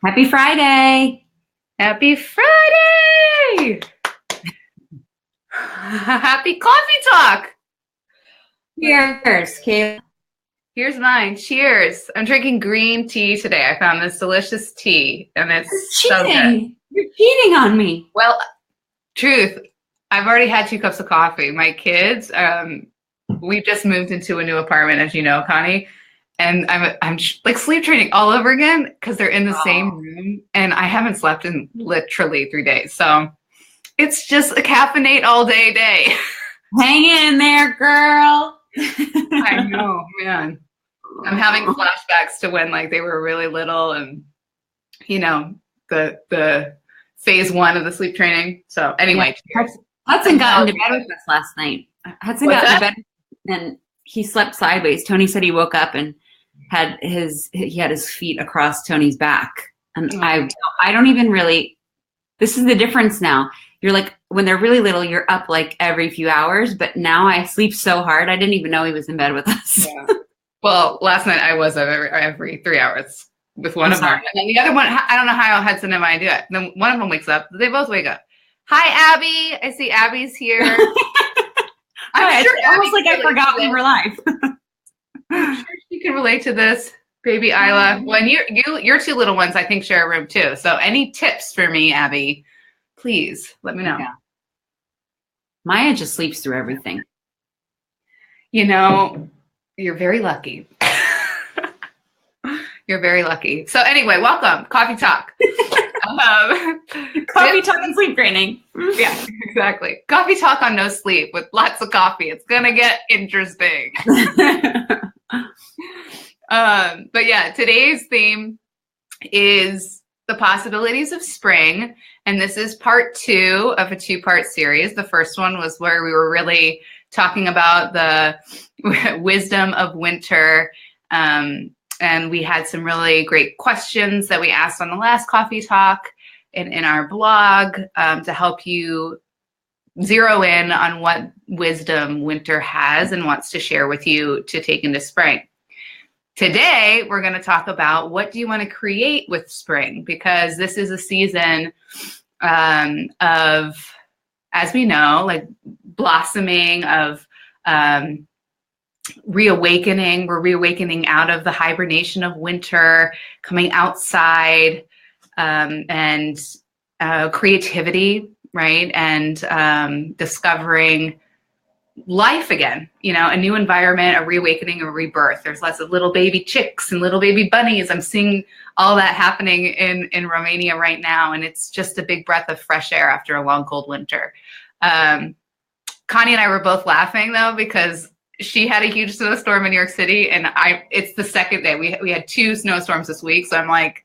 Happy Friday. Happy Friday. Happy coffee talk. Cheers, Kayla. Here's mine. Cheers. I'm drinking green tea today. I found this delicious tea and it's so good. You're cheating on me. Well, truth, I've already had 2 cups of coffee. My kids, we've just moved into a new apartment, as you know, Connie. And I'm like sleep training all over again because they're in the same room and I haven't slept in literally 3 days. So it's just a caffeinate all day. Hang in there, girl. I know, man. I'm having flashbacks to when like they were really little and you know, the phase 1 of the sleep training. So anyway, cheers. Hudson got into bed with us last night. Hudson got into bed and he slept sideways. Tony said he woke up and he had his feet across Tony's back. And I don't even really, this is the difference now. You're like, when they're really little, you're up like every few hours, but now I sleep so hard. I didn't even know he was in bed with us. Yeah. Well, last night I was up every 3 hours with one of them. And then the other one, I don't know how Hudson and I do it. Then one of them wakes up. They both wake up. Hi, Abby. I see Abby's here. I'm sure it's almost like I forgot we were live. I'm sure she can relate to this, baby Isla. Well, and your 2 little ones, I think, share a room too. So any tips for me, Abby, please let me know. Yeah. Maya just sleeps through everything. You know, you're very lucky. You're very lucky. So anyway, welcome. Coffee Talk. Coffee Talk and sleep training. Yeah, exactly. Coffee Talk on no sleep with lots of coffee. It's going to get interesting. But yeah, today's theme is the possibilities of spring. And this is part 2 of a 2-part series. The first one was where we were really talking about the wisdom of winter. And we had some really great questions that we asked on the last Coffee Talk and in our blog to help you zero in on what wisdom winter has and wants to share with you to take into spring. Today, we're going to talk about what do you want to create with spring, because this is a season of, as we know, like blossoming, of reawakening. We're reawakening out of the hibernation of winter, coming outside, and creativity, right? And discovering life again, you know, a new environment, a reawakening, a rebirth. There's lots of little baby chicks and little baby bunnies. I'm seeing all that happening in Romania right now. And it's just a big breath of fresh air after a long, cold winter. Connie and I were both laughing though, because she had a huge snowstorm in New York City and it's the second day. We had 2 snowstorms this week. So I'm like,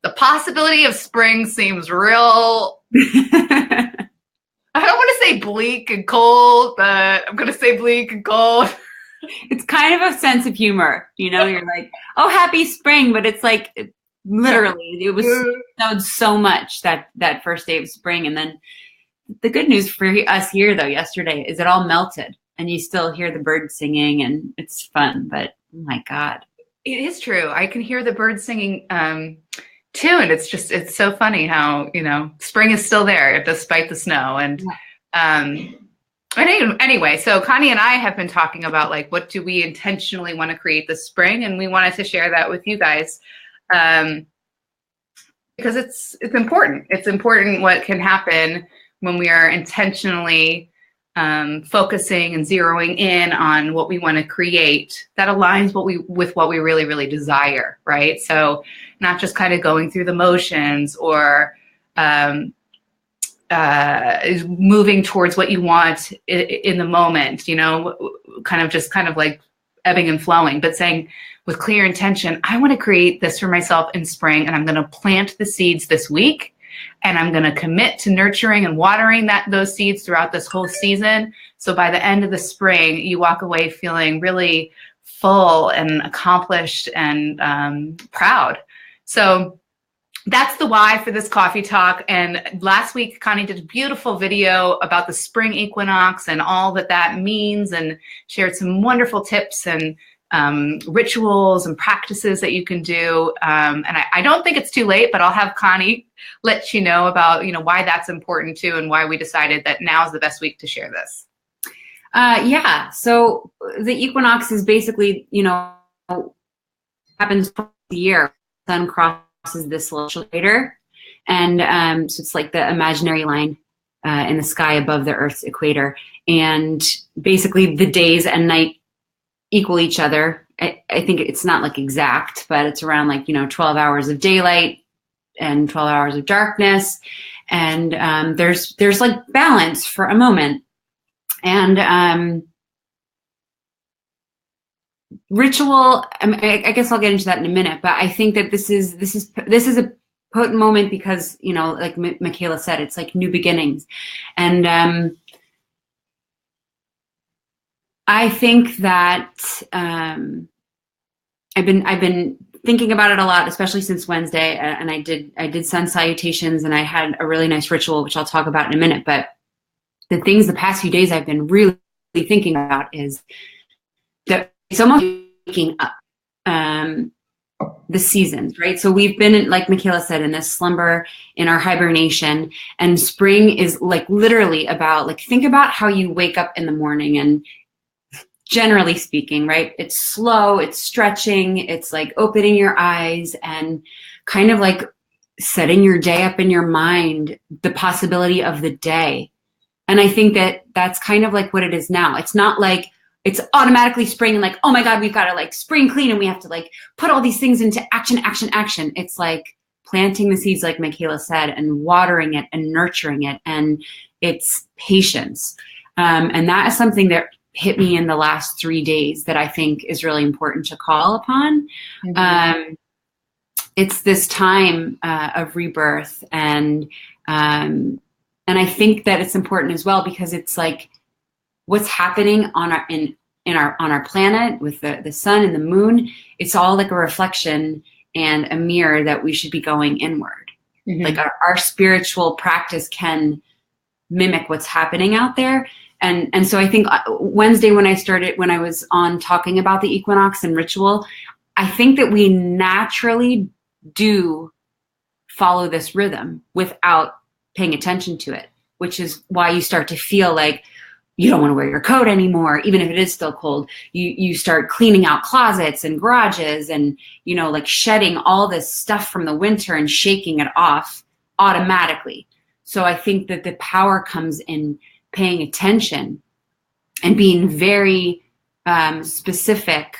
the possibility of spring seems real. I don't want to say bleak and cold, but I'm going to say bleak and cold. It's kind of a sense of humor. You know, you're like, oh, happy spring. But it's like, literally, it was snowed so much that first day of spring. And then the good news for us here, though, yesterday is it all melted. And you still hear the birds singing and it's fun. But, oh, my God. It is true. I can hear the birds singing too, and it's so funny how, you know, spring is still there despite the snow. And anyway, so Connie and I have been talking about like what do we intentionally want to create this spring, and we wanted to share that with you guys because it's important. It's important what can happen when we are intentionally focusing and zeroing in on what we want to create that aligns with what we really, really desire, right? So not just kind of going through the motions or moving towards what you want in the moment, you know, kind of like ebbing and flowing, but saying with clear intention, I want to create this for myself in spring, and I'm going to plant the seeds this week. And I'm going to commit to nurturing and watering those seeds throughout this whole season. So by the end of the spring, you walk away feeling really full and accomplished and proud. So that's the why for this coffee talk. And last week, Connie did a beautiful video about the spring equinox and all that means, and shared some wonderful tips and rituals and practices that you can do. And I don't think it's too late, but I'll have Connie let you know about, why that's important too, and why we decided that now is the best week to share this. Yeah. So the equinox is basically, happens twice a year. The sun crosses this celestial equator. And so it's like the imaginary line in the sky above the Earth's equator. And basically the days and night equal each other. I think it's not like exact, but it's around like, 12 hours of daylight and 12 hours of darkness. And there's like balance for a moment. And ritual, I guess I'll get into that in a minute, but I think that this is a potent moment because, like Michaela said, it's like new beginnings. And I think that I've been thinking about it a lot, especially since Wednesday. And I did sun salutations, and I had a really nice ritual, which I'll talk about in a minute. But the past few days I've been really thinking about is that it's almost waking up the seasons, right? So we've been, like Michaela said, in this slumber, in our hibernation, and spring is like literally about, like, think about how you wake up in the morning, and generally speaking, right? It's slow, it's stretching, it's like opening your eyes and kind of like setting your day up in your mind, the possibility of the day. And I think that that's kind of like what it is now. It's not like it's automatically spring and like, oh my God, we've got to like spring clean and we have to like put all these things into action. It's like planting the seeds, like Michaela said, and watering it and nurturing it. And it's patience. And that is something that hit me in the last 3 days that I think is really important to call upon. Mm-hmm. It's this time of rebirth, and I think that it's important as well because it's like what's happening on our planet with the sun and the moon. It's all like a reflection and a mirror that we should be going inward. Mm-hmm. Like our spiritual practice can mimic what's happening out there. And so I think Wednesday when I was on talking about the equinox and ritual, I think that we naturally do follow this rhythm without paying attention to it, which is why you start to feel like you don't want to wear your coat anymore, even if it is still cold. You start cleaning out closets and garages and, like shedding all this stuff from the winter and shaking it off automatically. So I think that the power comes in paying attention and being very specific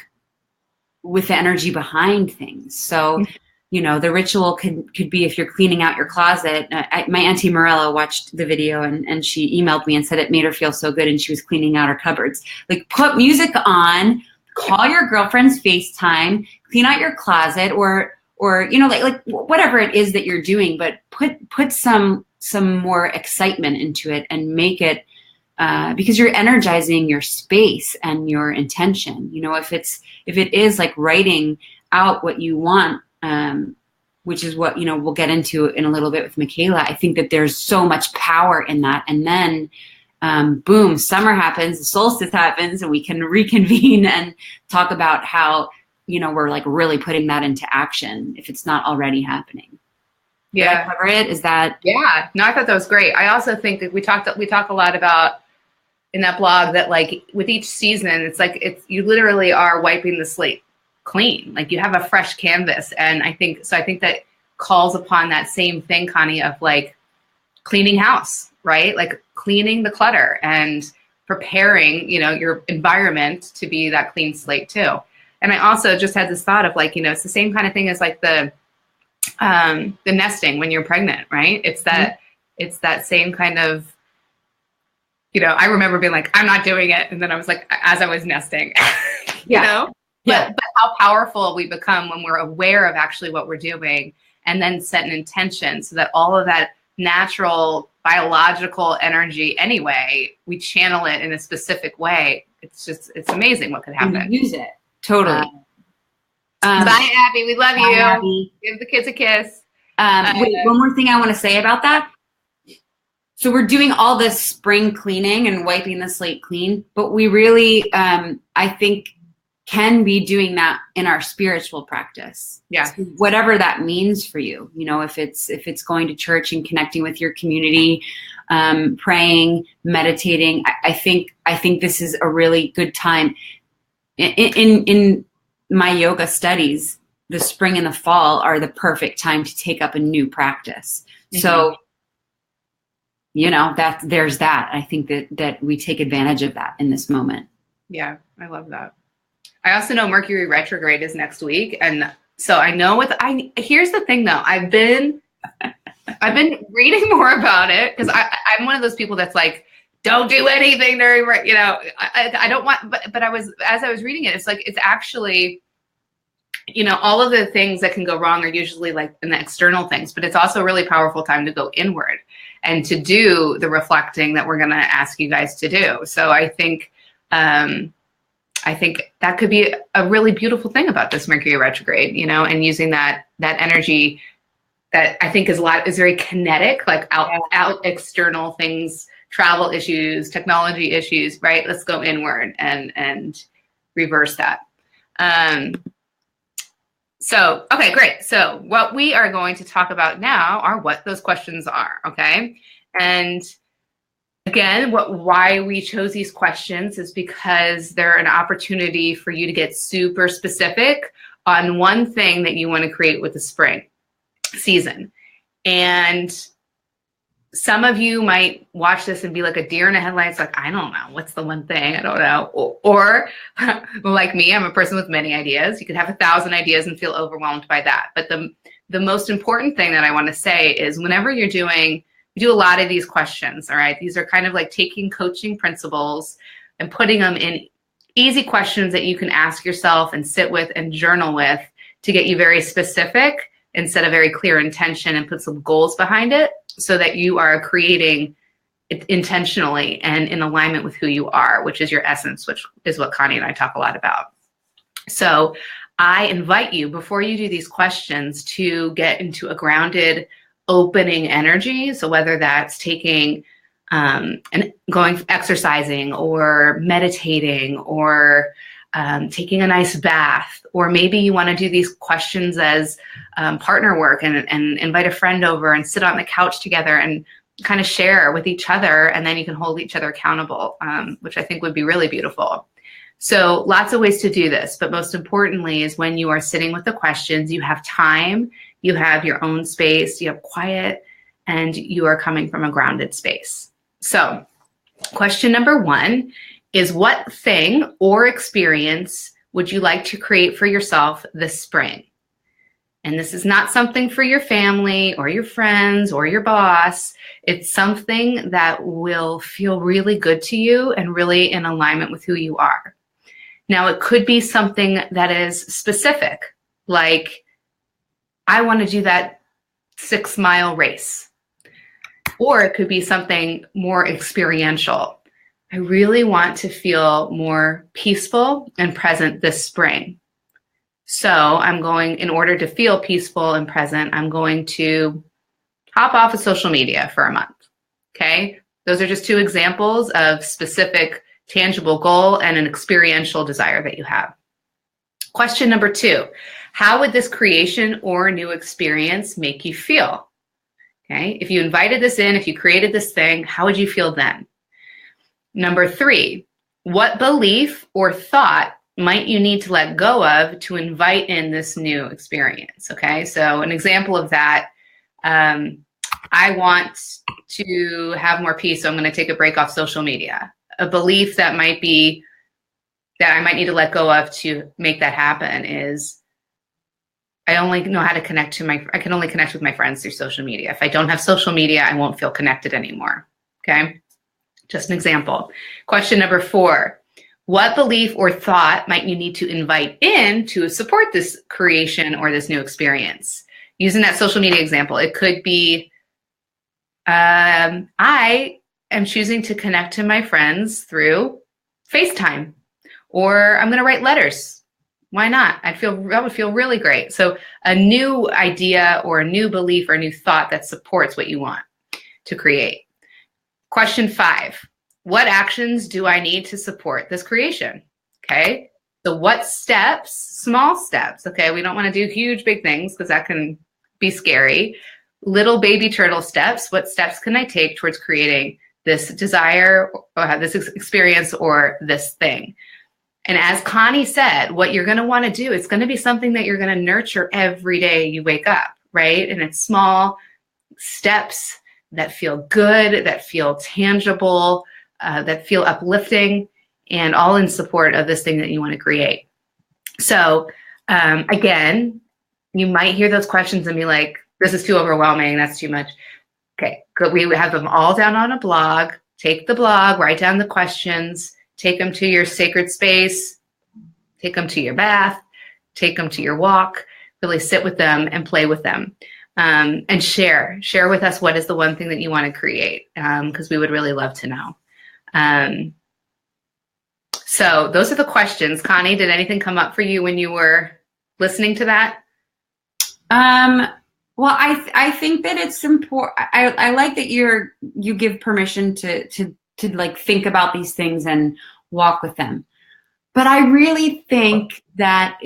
with the energy behind things. So, the ritual could be if you're cleaning out your closet. My Auntie Morella watched the video and she emailed me and said it made her feel so good, and she was cleaning out her cupboards. Like, put music on, call your girlfriend's FaceTime, clean out your closet, or like whatever it is that you're doing, but put some more excitement into it and make it because you're energizing your space and your intention. If it is like writing out what you want, which is what we'll get into in a little bit with Michaela. I think that there's so much power in that, and then boom, summer happens, the solstice happens, and we can reconvene and talk about how we're like really putting that into action if it's not already happening. Yeah. Did I cover it? Is that? Yeah. No, I thought that was great. I also think that we talk a lot about in that blog that like with each season, it's like you literally are wiping the slate clean. Like you have a fresh canvas. And I think that calls upon that same thing, Connie, of like cleaning house, right? Like cleaning the clutter and preparing, your environment to be that clean slate too. And I also just had this thought of like, it's the same kind of thing as like the nesting when you're pregnant, right? It's that same kind of, I remember being like, I'm not doing it. And then I was like, as I was nesting, Yeah. But how powerful we become when we're aware of actually what we're doing and then set an intention so that all of that natural biological energy anyway, we channel it in a specific way. It's amazing what could happen. And use it. Totally. Bye, Abby. We love you. Abby. Give the kids a kiss. Wait, one more thing I want to say about that. So we're doing all this spring cleaning and wiping the slate clean, but we really, I think can be doing that in our spiritual practice. Yeah. So whatever that means for you, you know, if it's going to church and connecting with your community, praying, meditating, I think this is a really good time. In my yoga studies, the spring and the fall are the perfect time to take up a new practice. Mm-hmm. So, you know, there's that. I think that we take advantage of that in this moment. Yeah, I love that. I also know Mercury retrograde is next week. And so I know here's the thing though, I've been reading more about it because I'm one of those people that's like, don't do anything during, you know, I don't want, but as I was reading it, it's like, it's actually, you know, all of the things that can go wrong are usually like in the external things, but it's also a really powerful time to go inward and to do the reflecting that we're going to ask you guys to do. So I think that could be a really beautiful thing about this Mercury retrograde, you know, and using that energy that I think is very kinetic, like out external things, travel issues, technology issues, right? Let's go inward and reverse that. So, okay, great. So what we are going to talk about now are what those questions are, okay? And again, why we chose these questions is because they're an opportunity for you to get super specific on one thing that you want to create with the spring season. And some of you might watch this and be like a deer in the headlights, like, I don't know, what's the one thing? I don't know. Or like me, I'm a person with many ideas. You could have 1,000 ideas and feel overwhelmed by that. But the most important thing that I want to say is whenever we do a lot of these questions, all right? These are kind of like taking coaching principles and putting them in easy questions that you can ask yourself and sit with and journal with to get you very specific and set a very clear intention and put some goals behind it so that you are creating it intentionally and in alignment with who you are, which is your essence, which is what Connie and I talk a lot about. So I invite you, before you do these questions, to get into a grounded, opening energy. So whether that's taking and going exercising or meditating or taking a nice bath, or maybe you want to do these questions as partner work and invite a friend over and sit on the couch together and kind of share with each other, and then you can hold each other accountable, which I think would be really beautiful. So lots of ways to do this, but most importantly is when you are sitting with the questions, you have time, you have your own space, you have quiet, and you are coming from a grounded space. So question number 1 is, what thing or experience would you like to create for yourself this spring? And this is not something for your family or your friends or your boss. It's something that will feel really good to you and really in alignment with who you are. Now, it could be something that is specific, like I want to do that 6-mile race. Or it could be something more experiential. I really want to feel more peaceful and present this spring. So in order to feel peaceful and present, I'm going to hop off of social media for a month. Okay? Those are just 2 examples of specific tangible goal and an experiential desire that you have. Question number 2, how would this creation or new experience make you feel? Okay, if you invited this in, if you created this thing, how would you feel then? Number 3, what belief or thought might you need to let go of to invite in this new experience? Okay, so an example of that, I want to have more peace, so I'm going to take a break off social media. A belief that might be that I might need to let go of to make that happen is I only know how to I can only connect with my friends through social media. If I don't have social media, I won't feel connected anymore. Okay, just an example. Question number 4, what belief or thought might you need to invite in to support this creation or this new experience? Using that social media example, it could be, I am choosing to connect to my friends through FaceTime, or I'm going to write letters. Why not? That would feel really great. So a new idea or a new belief or a new thought that supports what you want to create. Question 5, what actions do I need to support this creation? Okay, So what steps, small steps, okay? We don't want to do huge, big things because that can be scary. Little baby turtle steps. What steps can I take towards creating this desire or have this experience or this thing? And as Connie said, what you're going to want to do, it's going to be something that you're going to nurture every day you wake up, right? And it's small steps that feel good, that feel tangible, that feel uplifting, and all in support of this thing that you want to create. So again, you might hear those questions and be like, this is too overwhelming. That's too much. Okay, good. We have them all down on a blog. Take the blog, write down the questions, take them to your sacred space, take them to your bath, take them to your walk, really sit with them and play with them. And share with us what is the one thing that you want to create, because we would really love to know. So those are the questions. Connie, did anything come up for you when you were listening to that? Well, I think that it's important. I like that you give permission to like think about these things and walk with them. But I really think that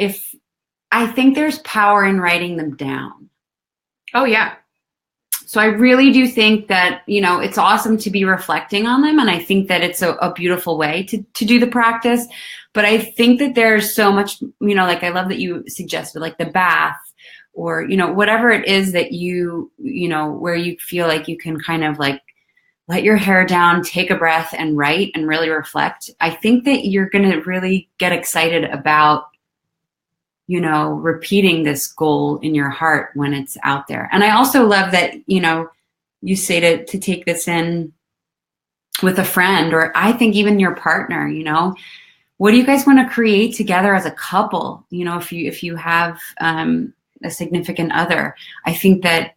I think there's power in writing them down. Oh, yeah. So I really do think that, it's awesome to be reflecting on them. And I think that it's a beautiful way to do the practice. But I think that there's so much, like I love that you suggested like the bath or, whatever it is that where you feel like you can kind of like let your hair down, take a breath and write and really reflect. I think that you're going to really get excited about repeating this goal in your heart when it's out there. And I also love that, you say to take this in with a friend, or I think even your partner, what do you guys want to create together as a couple? If you have a significant other, I think that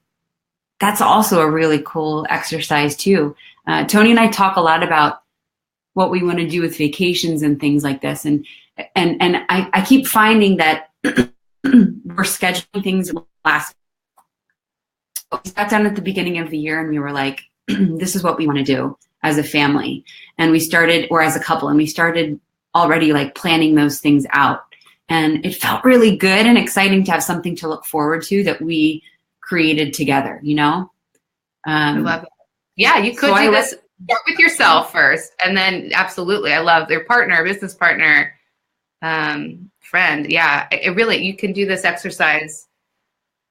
that's also a really cool exercise too. Tony and I talk a lot about what we want to do with vacations and things like this. And I keep finding that we're scheduling things last. We sat down at the beginning of the year and we were like, this is what we want to do as a family. And we started, or as a couple, and we started already like planning those things out. And it felt really good and exciting to have something to look forward to that we created together, I love it. Yeah, you could do this. Start with yourself first. And then absolutely, I love their partner, business partner, friend. Yeah, you can do this exercise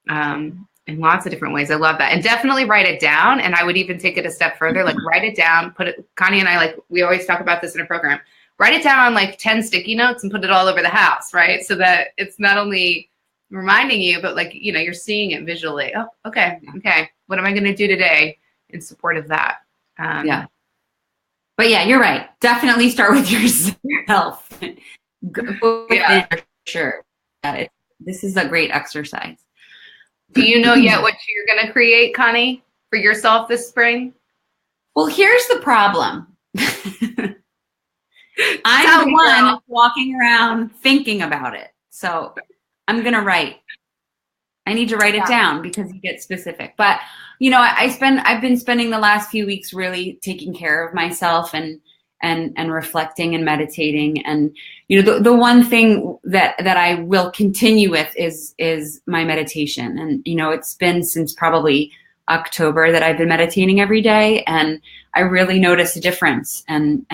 in lots of different ways. I love that. And definitely write it down. And I would even take it a step further, like write it down, Connie and I, we always talk about this in a program, write it down on like 10 sticky notes and put it all over the house, right? So that it's not only reminding you, but you're seeing it visually. Oh, okay. What am I going to do today in support of that? Yeah. But yeah, you're right. Definitely start with yourself. Go within, for sure. Yeah, this is a great exercise. Do you know yet what you're going to create, Connie, for yourself this spring? Well, here's the problem. I'm the one walking around thinking about it. So I'm going to write. I need to write it down because you get specific. But, I've been spending the last few weeks really taking care of myself and reflecting and meditating. And, the one thing that I will continue with is my meditation. And, it's been since probably October that I've been meditating every day. And I really notice a difference. And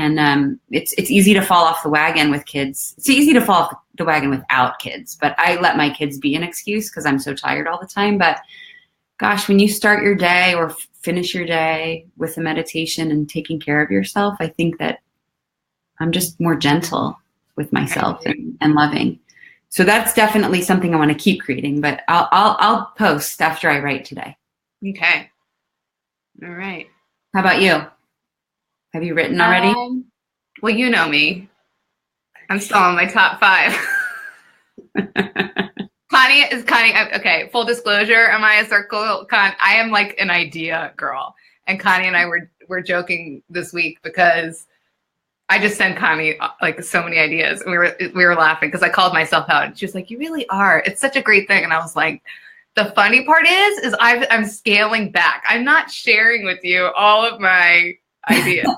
it's easy to fall off the wagon with kids. It's easy to fall off the wagon without kids, but I let my kids be an excuse because I'm so tired all the time. But gosh, when you start your day or finish your day with a meditation and taking care of yourself, I think that I'm just more gentle with myself and loving. So that's definitely something I want to keep creating, but I'll post after I write today. Okay. All right. How about you? Have you written already? Well, you know me. I'm still on my top 5. Connie. Okay, full disclosure, Emaya Circle. I am like an idea girl. And Connie and I were joking this week because I just sent Connie like so many ideas. And we were laughing because I called myself out. And she was like, "You really are. It's such a great thing." And I was like, the funny part is I'm scaling back. I'm not sharing with you all of my ideas.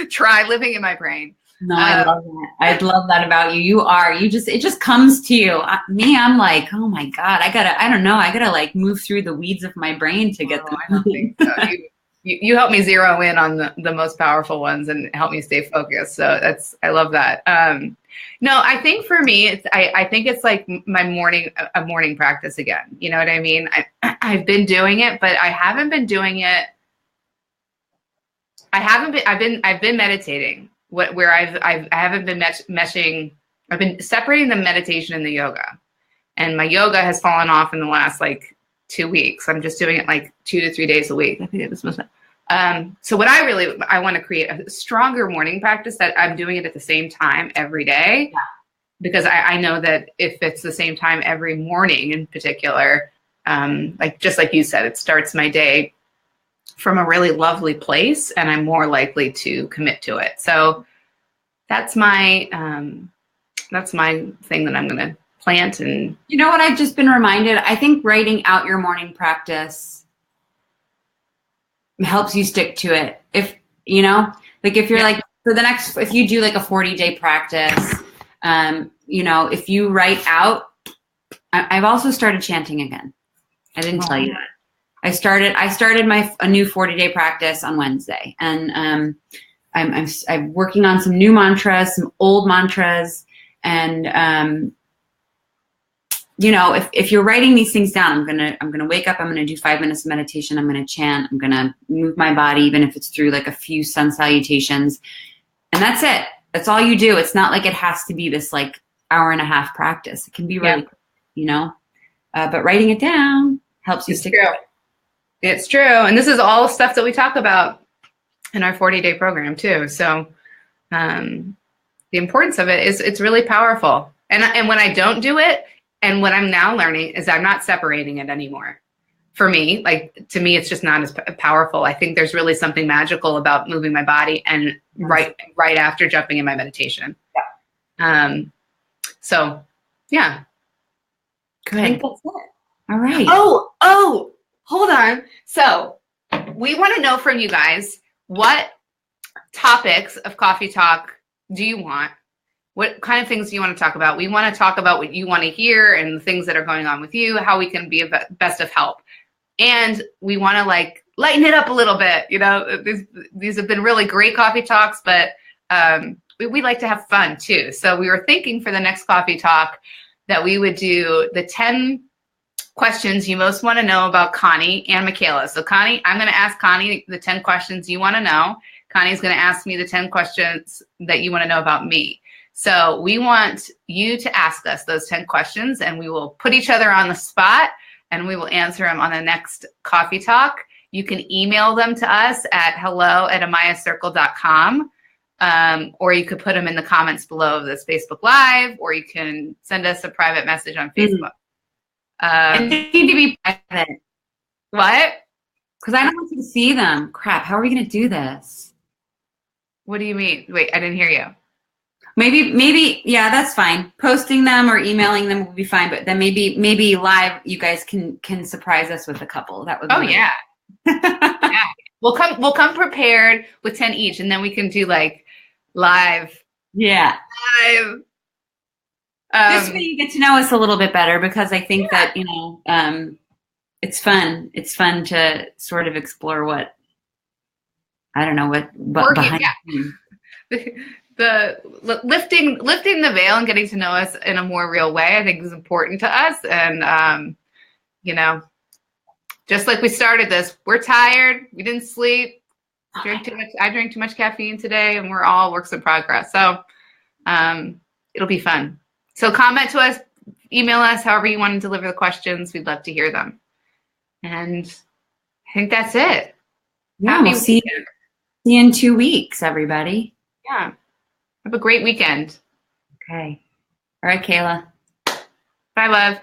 Try living in my brain. No, I love that. I love that about you. It just comes to you. I'm like, oh my God, I don't know. I gotta like move through the weeds of my brain to get I don't think so. You help me zero in on the most powerful ones and help me stay focused. So I love that. No, I think for me, I think it's like a morning practice again. You know what I mean? I've been doing it, but I haven't been doing it. I've been meditating where I haven't been meshing. I've been separating the meditation and the yoga, and my yoga has fallen off in the last like 2 weeks. I'm just doing it like 2 to 3 days a week. I think it was most. So what I want to create a stronger morning practice that I'm doing it at the same time every day, because I know that if it's the same time every morning in particular, like just like you said, it starts my day from a really lovely place, and I'm more likely to commit to it. So that's my thing that I'm going to plant. And you know what? I've just been reminded. I think writing out your morning practice helps you stick to it. If you know, like if you're like if you do like a 40-day practice, if you write out, I've also started chanting again. I didn't tell you that. I started a new 40-day practice on Wednesday, and I'm working on some new mantras, some old mantras, and if you're writing these things down, I'm gonna wake up, I'm gonna do 5 minutes of meditation, I'm gonna chant, I'm gonna move my body, even if it's through like a few sun salutations, and that's it. That's all you do. It's not like it has to be this like hour and a half practice. It can be really, but writing it down helps you stick to it. It's true. And this is all stuff that we talk about in our 40-day program too. So the importance of it is it's really powerful. And when I don't do it, and what I'm now learning is I'm not separating it anymore. For me, like to me, it's just not as powerful. I think there's really something magical about moving my body and right after jumping in my meditation. Yeah. So yeah. Good. I think that's it. All right. Oh, hold on. So we want to know from you guys, what topics of coffee talk do you want? What kind of things do you want to talk about? We want to talk about what you want to hear and the things that are going on with you, how we can be of best of help. And we want to like lighten it up a little bit. These have been really great coffee talks, but we like to have fun too. So we were thinking for the next coffee talk that we would do the 10 questions you most want to know about Connie and Michaela. So Connie, I'm going to ask Connie the 10 questions you want to know. Connie's going to ask me the 10 questions that you want to know about me. So we want you to ask us those 10 questions, and we will put each other on the spot, and we will answer them on the next coffee talk. You can email them to us at hello@emayacircle.com, or you could put them in the comments below of this Facebook Live, or you can send us a private message on Facebook. They need to be private. What? Because I don't want you to see them. Crap, how are we going to do this? What do you mean? Wait, I didn't hear you. Maybe, yeah, that's fine. Posting them or emailing them will be fine, but then maybe live, you guys can surprise us with a couple. That would be yeah. Yeah. We'll come prepared with 10 each, and then we can do like live. Yeah. Live. This way you get to know us a little bit better, because I think that, it's fun. It's fun to sort of explore what behind the lifting the veil and getting to know us in a more real way, I think is important to us. And, just like we started this, we're tired. We didn't sleep. I drank too much caffeine today, and we're all works in progress. So it'll be fun. So comment to us, email us, however you want to deliver the questions. We'd love to hear them. And I think that's it. Yeah, we'll see you in 2 weeks, everybody. Yeah. Have a great weekend. Okay. All right, Kayla. Bye, love.